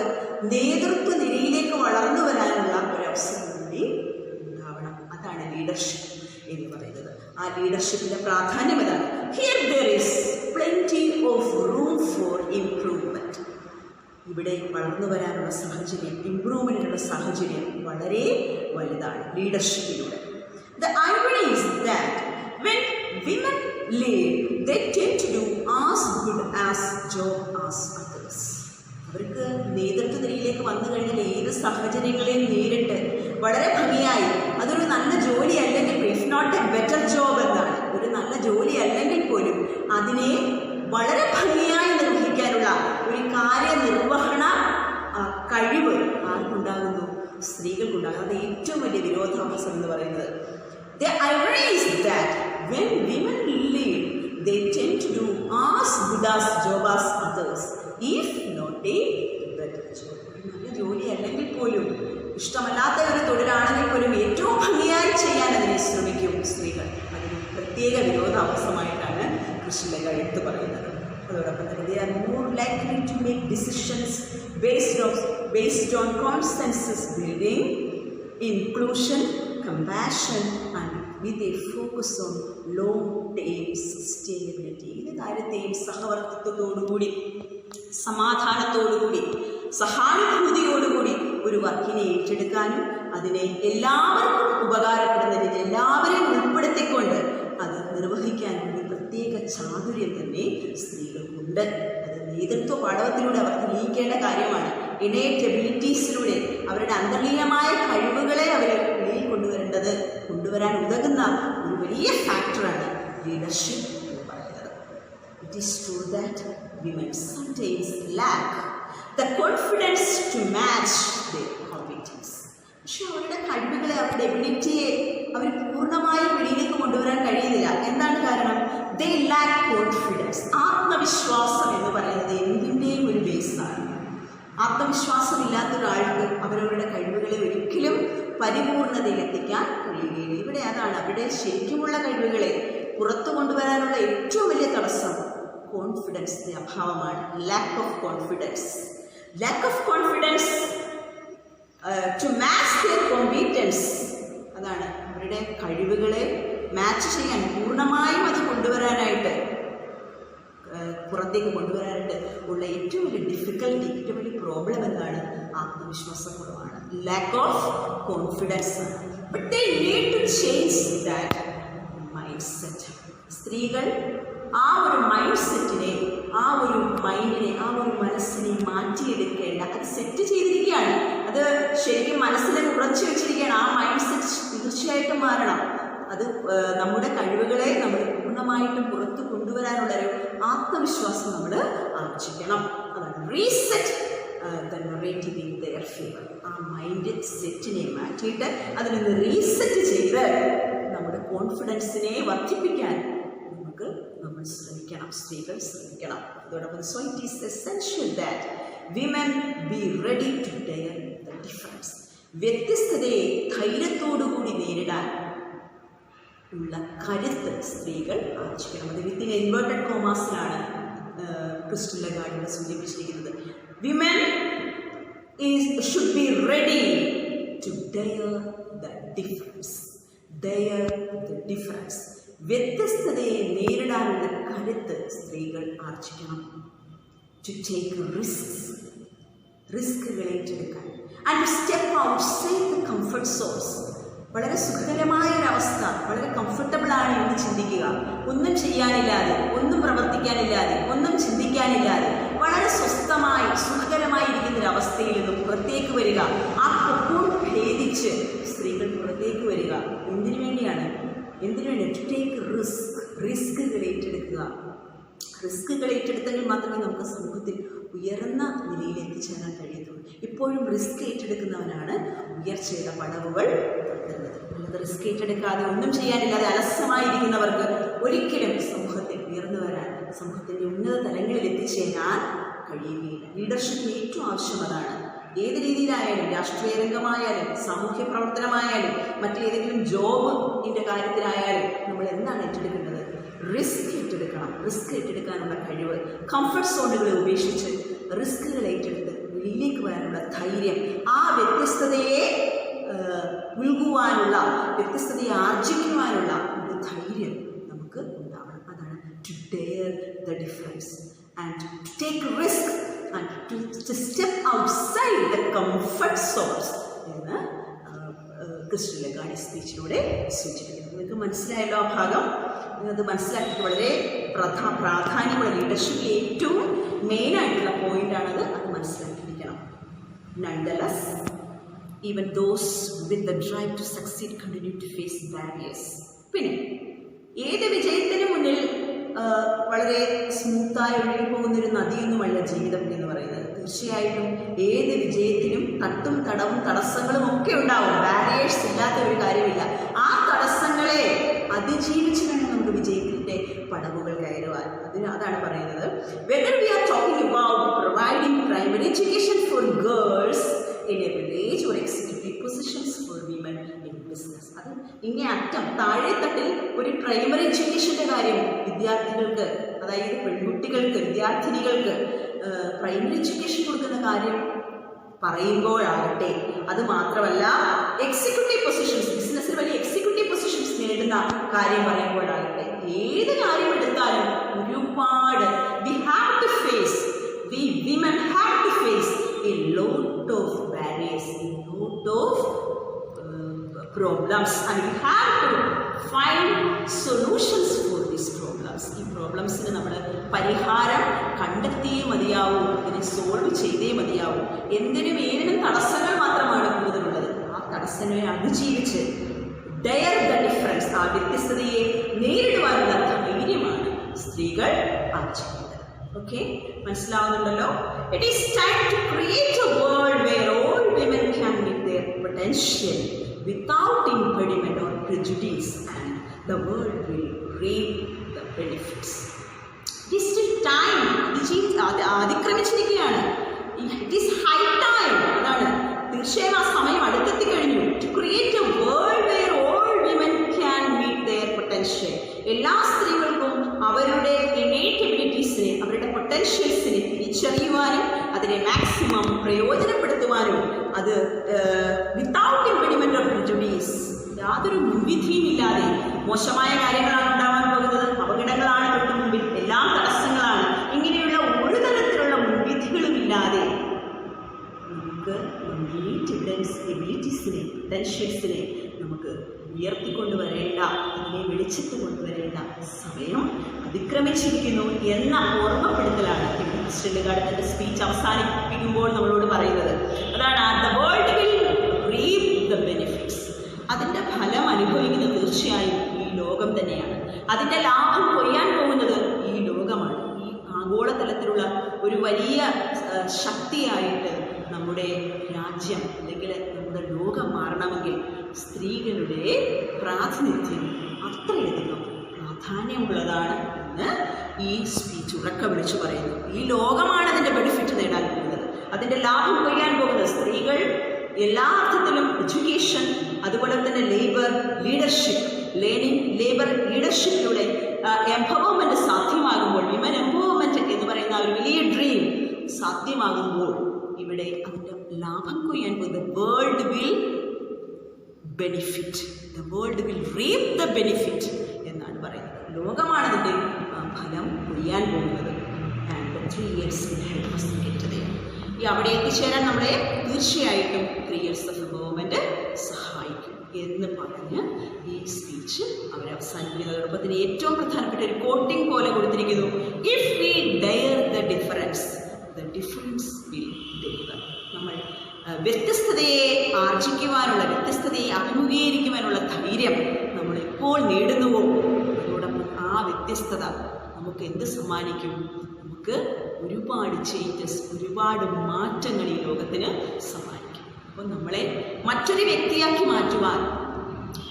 നേതൃത്വ നിരയിലേക്ക് വളർന്നു വരാനുള്ള ഒരവസരം കൂടി ഉണ്ടാവണം. അതാണ് ലീഡർഷിപ്പ് എന്ന് പറയുന്നത്. ആ ലീഡർഷിപ്പിൻ്റെ പ്രാധാന്യം ഇതാണ്. Here there is plenty of room for improvement. ഇവിടെ വളർന്നു വരാനുള്ള സാഹചര്യം, ഇംപ്രൂവ്മെൻറ്റിനുള്ള സാഹചര്യം വളരെ വലുതാണ് ലീഡർഷിപ്പിലൂടെ. The irony is that when women lead, they tend to do as good as job as others. അവർക്ക് നേതൃത്വ നിരയിലേക്ക് വന്നു കഴിഞ്ഞാൽ ഏത് സാഹചര്യങ്ങളെയും നേരിട്ട് വളരെ ഭംഗിയായി, അതൊരു നല്ല ജോലി അല്ലെങ്കിൽ if not a better job എന്നാണ്, ഒരു നല്ല ജോലി അല്ലെങ്കിൽ പോലും അതിനെ വളരെ ഭംഗിയായി നിർവഹിക്കാനുള്ള ഒരു കാര്യനിർവഹണ കഴിവ് ആർക്കുണ്ടാകുന്നു? സ്ത്രീകൾക്കുണ്ടാകും. അത് ഏറ്റവും വലിയ വിരോധാഭാസം എന്ന് പറയുന്നത്. The irony is that when women lead, they tend to do as good as job as others, if not a better job. നല്ല ജോലി അല്ലെങ്കിൽ പോലും, ഇഷ്ടമല്ലാത്ത ഒരു തൊഴിലാണെങ്കിൽ പോലും ഏറ്റവും ഭംഗിയായി ചെയ്യാൻ അതിനെ ശ്രമിക്കും സ്ത്രീകൾ. അതൊരു പ്രത്യേക വിരോധാഭാസമായിട്ടാണ് കൃഷ്ണലക എടുത്തു പറയുന്നത്. അതോടൊപ്പം തന്നെ they are more likely to make decisions based on consensus building, inclusion, compassion and with a focus on long-term sustainability. ഇത് കാര്യത്തെയും സഹവർത്തിത്വത്തോടുകൂടി, സമാധാനത്തോടുകൂടി, സഹാനുഭൂതിയോടുകൂടി ഒരു വർക്കിനെ ഏറ്റെടുക്കാനും അതിനെ എല്ലാവർക്കും ഉപകാരപ്പെടുന്ന രീതിയിൽ എല്ലാവരെയും ഉൾപ്പെടുത്തിക്കൊണ്ട് അത് നിർവഹിക്കാനും ഒരു പ്രത്യേക ചാതുര്യം തന്നെ സ്ത്രീകൾക്കുണ്ട്. അത് നേതൃത്വ പാഠവത്തിലൂടെ അവർ തെളിയിക്കേണ്ട കാര്യമാണ്. ഇന്നേറ്റ് എബിലിറ്റീസിലൂടെ അവരുടെ അന്തർലീനമായ കഴിവുകളെ അവർ വെളിയിൽ കൊണ്ടുവരാൻ ഉതകുന്ന ഒരു വലിയ ഫാക്ടറാണ് ലീഡർഷിപ്പ് എന്ന് പറയുന്നത്. It is true that women sometimes lack the confidence to match their competence. പക്ഷെ അവരുടെ കഴിവുകളെ, അവരുടെ എബിലിറ്റിയെ അവർ പൂർണ്ണമായും വെളിയിലേക്ക് കൊണ്ടുവരാൻ കഴിയുന്നില്ല. എന്താണ് കാരണം? they lack confidence. ആത്മവിശ്വാസം എന്ന് പറയുന്നത് എന്തിൻ്റെയും ഒരു ബേസാണ്. ആത്മവിശ്വാസമില്ലാത്ത ഒരാൾക്ക് അവരവരുടെ കഴിവുകളെ ഒരിക്കലും പരിപൂർണതയിലെത്തിക്കാൻ കഴിയുകയില്ല. ഇവിടെ അതാണ് അവരുടെ ശരിക്കുമുള്ള കഴിവുകളെ പുറത്തു കൊണ്ടുവരാനുള്ള ഏറ്റവും വലിയ തടസ്സം കോൺഫിഡൻസിൻ്റെ അഭാവമാണ്. Lack of confidence to match their competence. അതാണ് അവരുടെ കഴിവുകളെ മാച്ച് ചെയ്യാൻ, പൂർണ്ണമായും അത് കൊണ്ടുവരാനായിട്ട്, പുറത്തേക്ക് കൊണ്ടുവരാനായിട്ട് ഉള്ള ഏറ്റവും വലിയ ഡിഫിക്കൽട്ടി, ഏറ്റവും വലിയ പ്രോബ്ലം എന്താണ്? ആത്മവിശ്വാസക്കുറവാണ്, lack of confidence. But they need to change that mindset. സ്ത്രീകൾ ആ ഒരു മൈൻഡ് സെറ്റിനെ, ആ ഒരു മൈൻഡിനെ, ആ ഒരു മനസ്സിനെ മാറ്റിയെടുക്കേണ്ട, അത് സെറ്റ് ചെയ്തിരിക്കുകയാണ്, അത് ശരിക്കും മനസ്സിനെ ഉറച്ചു വെച്ചിരിക്കുകയാണ്. ആ മൈൻഡ് സെറ്റ് തീർച്ചയായിട്ടും മാറണം. അത് നമ്മുടെ കഴിവുകളെ നമ്മൾ പൂർണ്ണമായിട്ടും പുറത്ത് കൊണ്ടുവരാനുള്ള ഒരു ആത്മവിശ്വാസം നമ്മൾ ആർജിക്കണം. അതാണ് reset the narrative in there favour. ആ മൈൻഡ് സെറ്റിനെ മാറ്റിയിട്ട് അതിനൊന്ന് റീസെറ്റ് ചെയ്ത് നമ്മുടെ കോൺഫിഡൻസിനെ വർദ്ധിപ്പിക്കാൻ നമ്മൾ ശ്രമിക്കണം, സ്ത്രീകൾ ശ്രമിക്കണം. അതോടൊപ്പം so it is essential that women be ready to dare the difference. വ്യത്യസ്തതയെ ധൈര്യത്തോടുകൂടി നേരിടാൻ ഉള്ള കരുത്ത് സ്ത്രീകൾ ആർജിക്കണം. അത് വിത്തിൻ ഇൻവേർട്ടഡ് കോമാസിലാണ് ക്രിസ്റ്റൽ ലഗാർഡ് സൂചിപ്പിച്ചിരിക്കുന്നത്. Women should be ready to dare the difference. വ്യത്യസ്തതയെ നേരിടാനുള്ള കരുത്ത് സ്ത്രീകൾ ആർജിക്കണം. ടു ടേക്ക് റിസ്കുകൾ ഏറ്റെടുക്കാൻ and step outside the comfort zones. വളരെ സുഖകരമായ ഒരവസ്ഥ, വളരെ കംഫർട്ടബിളാണ് എന്ന് ചിന്തിക്കുക. ഒന്നും ചെയ്യാനില്ലാതെ, ഒന്നും പ്രവർത്തിക്കാനില്ലാതെ, ഒന്നും ചിന്തിക്കാനില്ലാതെ വളരെ സ്വസ്ഥമായി സുഖകരമായി ഇരിക്കുന്നൊരവസ്ഥയിൽ നിന്ന് പുറത്തേക്ക് വരിക. ആ കൊക്കൂൺ ഭേദിച്ച് സ്ത്രീകൾ പുറത്തേക്ക് വരിക. എന്തിനു വേണ്ടിയാണ്? ടു ടേക്ക് റിസ്കുകൾ ഏറ്റെടുക്കുക. റിസ്കുകൾ ഏറ്റെടുത്തെങ്കിൽ മാത്രമേ നമുക്ക് സമൂഹത്തിൽ ഉയർന്ന നിലയിൽ എത്തിച്ചേരാൻ കഴിയത്തുള്ളൂ. ഇപ്പോഴും റിസ്ക് ഏറ്റെടുക്കുന്നവനാണ് ഉയർച്ചയുടെ പടവുകൾ തട്ടുന്നത്. അല്ലാതെ റിസ്ക് ഏറ്റെടുക്കാതെ ഒന്നും ചെയ്യാനില്ലാതെ അലസമായിരിക്കുന്നവർക്ക് ഒരിക്കലും സമൂഹത്തിൽ ഉയർന്നു വരാൻ, സമൂഹത്തിൻ്റെ ഉന്നത തലങ്ങളിൽ എത്തിച്ചേരാൻ കഴിയുകയില്ല. ലീഡർഷിപ്പിന് ഏറ്റവും ആവശ്യം അതാണ്. ഏത് രീതിയിലായാലും, രാഷ്ട്രീയ രംഗമായാലും, സാമൂഹ്യ പ്രവർത്തനമായാലും, മറ്റേതെങ്കിലും ജോബിൻ്റെ കാര്യത്തിലായാലും നമ്മൾ എന്താണ് ഏറ്റെടുക്കേണ്ടത്? റിസ്ക് ഏറ്റെടുക്കണം. റിസ്ക് ഏറ്റെടുക്കാനുള്ള കഴിവ്, കംഫർട്ട് സോണുകളെ ഉപേക്ഷിച്ച് റിസ്കുകൾ ഏറ്റെടുത്ത് വെളിയിലേക്ക് വരാനുള്ള ധൈര്യം, ആ വ്യത്യസ്തതയെ ഉൾക്കുവാനുള്ള, വ്യത്യസ്തതയെ ആർജിക്കുവാനുള്ള ഒരു ധൈര്യം നമുക്ക് ഉണ്ടാവണം. അതാണ് to dare the difference and to take risk and to step outside the comfort zones എന്ന് ക്രിസ്റ്റൽ ലഗാർഡ് സ്പീച്ചിലൂടെ സൂചിപ്പിക്കുന്നു. നിങ്ങൾക്ക് മനസ്സിലായല്ലോ ആ ഭാഗം? നിങ്ങൾക്കത് മനസ്സിലാക്കിയിട്ട് വളരെ പ്രാധാന്യമുള്ള ലീഡർഷിപ്പിൽ ഏറ്റവും മെയിനായിട്ടുള്ള പോയിൻ്റാണത്. അത് മനസ്സിലാക്കിയിരിക്കണം. Nonetheless, even those with the drive to succeed continue to face barriers. പിന്നെ ഏത് വിജയത്തിന് മുന്നിൽ വളരെ സ്മൂത്തായി ഒഴുകി പോകുന്നൊരു നദിയൊന്നുമല്ല ജീവിതം എന്ന് പറയുന്നത്. തീർച്ചയായിട്ടും ഏത് വിജയത്തിനും തട്ടും തടവും തടസ്സങ്ങളും ഒക്കെ ഉണ്ടാവും. ബാരിയേഴ്സ് ഇല്ലാത്ത ഒരു കാര്യമില്ല. ആ തടസ്സങ്ങളെ അതിജീവിച്ച് വേണം നമുക്ക് വിജയത്തിൻ്റെ പടവുകൾ കയറുവാൻ. അതാണ് പറയുന്നത്. Whether V are talking about providing primary education for girls in a village or executive positions for women in business. അത് ഇങ്ങനെ അറ്റം താഴെത്തട്ടിൽ ഒരു പ്രൈമറി എഡ്യൂക്കേഷൻ്റെ കാര്യം വിദ്യാർത്ഥികൾക്ക്, അതായത് പെൺകുട്ടികൾക്ക്, വിദ്യാർത്ഥിനികൾക്ക് പ്രൈമറി എഡ്യൂക്കേഷൻ കൊടുക്കുന്ന കാര്യം പറയുമ്പോഴാകട്ടെ, അത് മാത്രമല്ല എക്സിക്യൂട്ടീവ് പൊസിഷൻസ്, ബിസിനസ്സിൽ വലിയ എക്സിക്യൂട്ടീവ് പൊസിഷൻസ് നേടുന്ന കാര്യം പറയുമ്പോഴാകട്ടെ, ഏത് കാര്യം എടുത്താലും ഒരുപാട് we women have to face a lot of barriers, a lot of problems, and we have to find solutions for these problems. ഈ പ്രോബ്ലംസിന് നമ്മൾ പരിഹാരം കണ്ടെത്തിയേ മതിയാവൂ, അതിനെ സോൾവ് ചെയ്തേ മതിയാവൂ. എന്തിനും ഏതിനും തടസ്സങ്ങൾ മാത്രമാണ് കൂടുതലുള്ളത്. ആ തടസ്സങ്ങളെ അതിജീവിച്ച് ഡയർ ദ ഡിഫറൻസ്, ആ വ്യത്യസ്തതയെ നേരിടുവാനുള്ള ധൈര്യമാണ് സ്ത്രീകൾ ആർജിക്കുന്നത്. ഓക്കെ, മനസ്സിലാവുന്നുണ്ടല്ലോ? It is time to create a world where all women can meet their potential without impediment or prejudice, and the world will reap the benefits. It is still time, അതിക്രമിച്ചിരിക്കുകയാണ്. It is high time, അതാണ് തീർച്ചയായും ആ സമയം അടുത്തെത്തി കഴിഞ്ഞു. To create a world where all women can meet their potential. എല്ലാ സ്ത്രീകൾക്കും അവരുടെ ഇന്നേറ്റ് എബിലിറ്റീസിനെ, അവരുടെ പൊട്ടൻഷ്യൽസിനെ തിരിച്ചറിയുവാനും അതിനെ മാക്സിമം പ്രയോജനപ്പെടുത്തുവാനും, അത് വിത്തൗട്ട് ഇംപെഡിമെന്റ് ഓഫ് പ്രെജുഡീസ്, യാതൊരു മുൻവിധിയും ഇല്ലാതെ. മോശമായ കാര്യങ്ങളാണ് ഉണ്ടാവാൻ പോകുന്നത്, അപകടങ്ങളാണ് തൊട്ട് മുമ്പിൽ, എല്ലാം തടസ്സങ്ങളാണ്. ഇങ്ങനെയുള്ള ഒരു തരത്തിലുള്ള മുൻവിധികളും ഇല്ലാതെ നമുക്ക് എബിലിറ്റീസിനെ, പൊട്ടൻഷ്യൽസിനെ നമുക്ക് ഉയർത്തിക്കൊണ്ടുവരേണ്ട, അതിനെ വെളിച്ചത്ത് കൊണ്ടുവരേണ്ട സമയം അതിക്രമിച്ചിരിക്കുന്നു എന്ന ഓർമ്മപ്പെടുത്തലാണ് സ്റ്റെല്ലുകാർഡിൻ്റെ സ്പീച്ച് അവസാനിപ്പിക്കുമ്പോൾ നമ്മളോട് പറയുന്നത്. അതാണ് the world will reap the benefits. അതിൻ്റെ ഫലം അനുഭവിക്കുന്നത് തീർച്ചയായും ഈ ലോകം തന്നെയാണ്. അതിൻ്റെ ലാഭം കൊയ്യാൻ പോകുന്നത് ഈ ലോകമാണ്. ഈ ആഗോളതലത്തിലുള്ള ഒരു വലിയ ശക്തിയായിട്ട് നമ്മുടെ രാജ്യം അല്ലെങ്കിൽ നമ്മുടെ ലോകം മാറണമെങ്കിൽ സ്ത്രീകളുടെ പ്രാതിനിധ്യം അത്രയധികം പ്രാധാന്യമുള്ളതാണ് എന്ന് ഈ സ്പീച്ച് ഉറക്ക വിളിച്ചു പറയുന്നു. ഈ ലോകമാണ് അതിൻ്റെ ബെനിഫിറ്റ് നേടാൻ പോകുന്നത്, അതിൻ്റെ ലാഭം കൊയ്യാൻ പോകുന്നത്. സ്ത്രീകൾ എല്ലാ അർത്ഥത്തിലും എഡ്യൂക്കേഷൻ, അതുപോലെ തന്നെ ലേബർ ലീഡർഷിപ്പിലൂടെ എംപവർമെൻറ്റ് സാധ്യമാകുമ്പോൾ, വിമൻ എംപവർമെൻറ്റ് എന്ന് പറയുന്ന ഒരു വലിയ ഡ്രീം സാധ്യമാകുമ്പോൾ ഇവിടെ അതിൻ്റെ ലാഭം കൊയ്യാൻ പോകുന്നത് world will benefit, the world will reap the benefit എന്നാണ് പറയുന്നത്. ലോകമാണ് അതിൻ്റെ ഫലം കൊയ്യാൻ പോകുന്നത്. And 3 years will help us to get there. ഈ അവിടെ എത്തിച്ചേരാൻ നമ്മളെ തീർച്ചയായിട്ടും 3 years of ഗവൺമെൻറ് സഹായിക്കും എന്ന് പറഞ്ഞ് ഈ സ്പീച്ച് അവർ അവസാനിപ്പിക്കുന്നതോടൊപ്പം തന്നെ ഏറ്റവും പ്രധാനപ്പെട്ട ഒരു കോട്ടിംഗ് പോലെ കൊടുത്തിരിക്കുന്നു. If we dare the difference will deliver. നമ്മൾ വ്യത്യസ്തതയെ ആർജിക്കുവാനുള്ള, വ്യത്യസ്തതയെ അഭിമുഖീകരിക്കുവാനുള്ള ധൈര്യം നമ്മൾ എപ്പോൾ നേടുന്നുവോ അതോടൊപ്പം ആ വ്യത്യസ്തത നമുക്ക് എന്ത് സമ്മാനിക്കും? നമുക്ക് ഒരുപാട് ചേഞ്ചസ്, ഒരുപാട് മാറ്റങ്ങൾ ഈ ലോകത്തിന് സമ്മാനിക്കും. അപ്പോൾ നമ്മളെ മറ്റൊരു വ്യക്തിയാക്കി മാറ്റുവാൻ,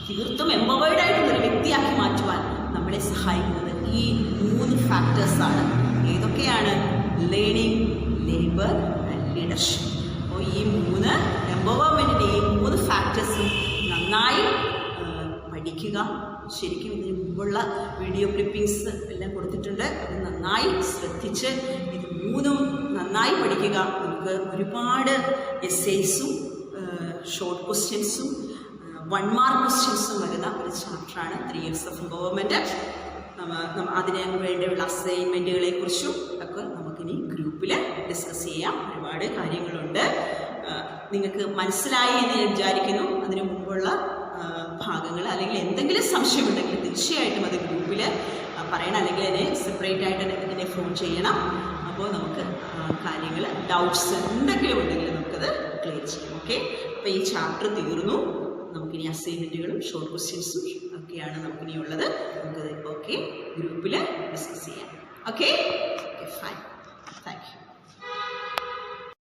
തീർത്തും എംപവേർഡായിട്ടുള്ളൊരു വ്യക്തിയാക്കി മാറ്റുവാൻ നമ്മളെ സഹായിക്കുന്നത് ഈ 3 ഫാക്ടേഴ്സാണ്. ഏതൊക്കെയാണ്? Learning, labour and leadership. അപ്പോൾ ഈ 3 എംപവർമെൻറ്റിൻ്റെ ഈ 3 ഫാക്ടേഴ്സും നന്നായി പഠിക്കുക. ശരിക്കും ഇതിന് മുമ്പുള്ള വീഡിയോ ക്ലിപ്പിങ്സ് എല്ലാം കൊടുത്തിട്ടുണ്ട്. അത് നന്നായി ശ്രദ്ധിച്ച് ഇത് 3ഉം നന്നായി പഠിക്കുക. നമുക്ക് ഒരുപാട് എസ്സേസും ഷോർട്ട് ക്വസ്റ്റ്യൻസും 1 മാർക്ക് ക്വസ്റ്റ്യൻസും വരുന്ന ഒരു ചാപ്റ്ററാണ് 3 years of ഗവൺമെൻറ്. അതിന് വേണ്ടിയുള്ള അസൈൻമെൻറ്റുകളെ കുറിച്ചും ഒക്കെ നമുക്കിനി ഗ്രൂപ്പിൽ ഡിസ്കസ് ചെയ്യാം. ഒരുപാട് കാര്യങ്ങളുണ്ട്. നിങ്ങൾക്ക് മനസ്സിലായി എന്ന് ഞാൻ വിചാരിക്കുന്നു. അതിന് മുമ്പുള്ള ഭാഗങ്ങൾ അല്ലെങ്കിൽ എന്തെങ്കിലും സംശയമുണ്ടെങ്കിൽ തീർച്ചയായിട്ടും അത് ഗ്രൂപ്പിൽ പറയണം, അല്ലെങ്കിൽ എന്നെ സെപ്പറേറ്റ് ആയിട്ട് എന്നെ ഫോൺ ചെയ്യണം. അപ്പോൾ നമുക്ക് കാര്യങ്ങൾ, ഡൗട്ട്സ് എന്തെങ്കിലും ഉണ്ടെങ്കിൽ നമുക്കത് ക്ലിയർ ചെയ്യാം. ഓക്കെ, അപ്പോൾ ഈ ചാപ്റ്റർ തീർന്നു. നമുക്കിനി അസൈൻമെൻറ്റുകളും ഷോർട്ട് ക്വസ്റ്റ്യൻസും ഒക്കെയാണ് നമുക്കിനി ഉള്ളത്. നമുക്കത് ഓക്കെ ഗ്രൂപ്പിൽ ഡിസ്കസ് ചെയ്യാം. Okay fine. Thank you.